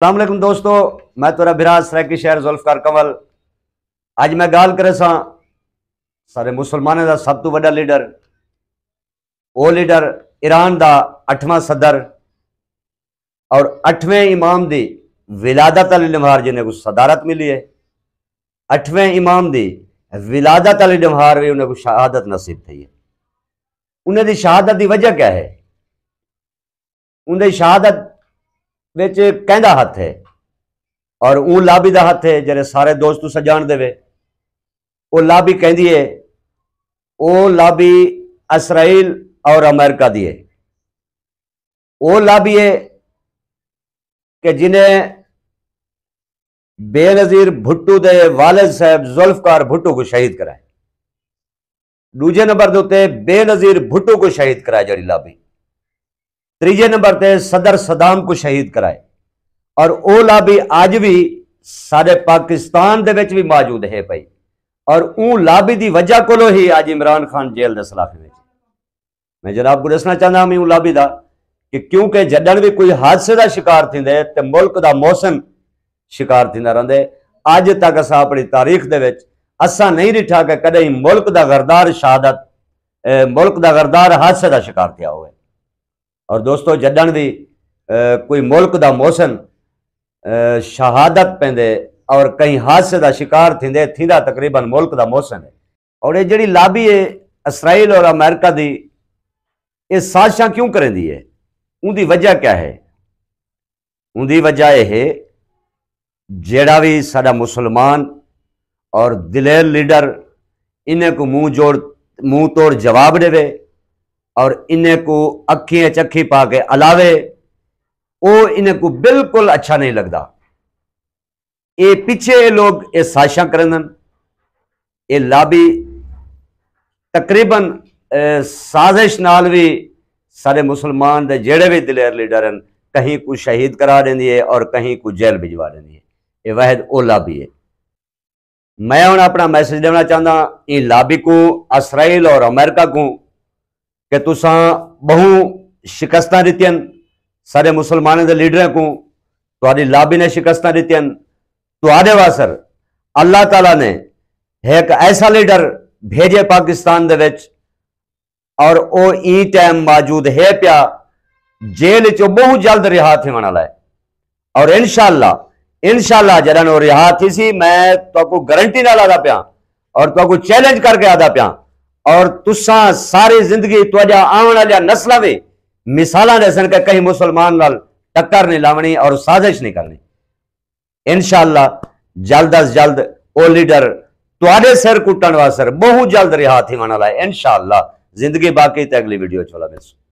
अस्सलाम वालेकुम दोस्तों, मैं तेरा बिराज सराकी शहर जुल्फकार कंवल। आज मैं गाल करे सारे मुसलमानों का सब तो बड़ा लीडर, वो लीडर ईरान का 8वां सदर और 8वें इमाम की विलादत अली लम्हार जिन्हें को सदारत मिली है। 8वें इमाम की विलादत अली लम्हार भी उन्हें को शहादत नसीब थी है। उन्हें शहादत की वजह क्या है? उन्हें शहादत विच कहंदा हथ है और ऊ लाबी का हथ है जरे सारे दोस्त सजान देवे। वो लाबी कहती है, वो लाबी इसराइल और अमेरिका दी है। वो लाबी है कि जिन्हें बेनजीर भुट्टो के वालिद साहब जुल्फकार भुट्टो को शहीद कराए। दूजे नंबर के उत्ते बेनजीर भुट्टो को शहीद कराए जड़ी लाबी। तीजे नंबर पे सदर सदाम को शहीद कराए और वो लाबी आज भी सारे पाकिस्तान दे विच भी मौजूद है भाई। और ऊ लाबी की वजह को ही आज इमरान खान जेल के सलाखे में। मैं जनाब को दसना चाहता हूं लाबी का कि क्योंकि जडन भी कोई हादसे का शिकार थींदे ते मुल्क का मौसम शिकार थींदा रहिंदे। अज तक असां अपनी तारीख दे विच असां नहीं डिठा कि कदई मुल्क का गरदार शहादत मुल्क का गरदार हादसे का शिकार थिया होवे। और दोस्तों जडन भी कोई मुल्क का मौसम शहादत पेंदे और कहीं हादसे का शिकार थींदे थींदा तकरीबन मुल्क का मौसम है। और ये जड़ी लाबी है इसराइल और अमेरिका की, ये साजिशां क्यों करेंदी है? उनकी वजह क्या है? उनकी वजह यह है जेड़ा भी साडा मुसलमान और दिलेर लीडर इन्हें को मुंह तोड़ जवाब देवे और इन्हें को अखी चखी पा के अलावे, वो इन्हें को बिल्कुल अच्छा नहीं लगता। ये पीछे लोग ये साजिशां करन, ये लाबी तकरीबन साजिश नाल भी सारे मुसलमान दे जेड़े भी दिलेर लीडर हैं कहीं को शहीद करा देंदी है और कहीं को जेल भिजवा देंदी है। ये वाहिद ओ लाबी है। मैं हुण अपना मैसेज देना चाहता इन लाबी को, इसराइल और अमेरिका को, कि तुसां बहु शिकस्तां दित्तियां सारे मुसलमानों के लीडर को। तुहाडी लाबी ने शिकस्तां दित्तियां। तुहाडे वास्ते अल्लाह ताला ने एक ऐसा लीडर भेजे पाकिस्तान दे विच और वो ई टाइम मौजूद है पिया जेल चो बहुत जल्द रिहा थी वाला है। और इंशाअल्लाह जदन वो रिहा थी सी, मैं तो गारंटी नाल आदा पिया और तो चैलेंज करके आदा पिया। और तुसा सारी जिंदगी तुझा आने वाली नस्ल भी मिसाल दे सन कि कहीं मुसलमान नाल टक्कर नहीं लावनी और साजिश नहीं करनी। इंशाअल्लाह जल्द अज जल्द वो लीडर तुहाडे सिर कुटन वास्ते बहुत जल्द रिहा थी वाला है। इंशाअल्लाह जिंदगी बाकी तो अगली वीडियो चला मिलसू।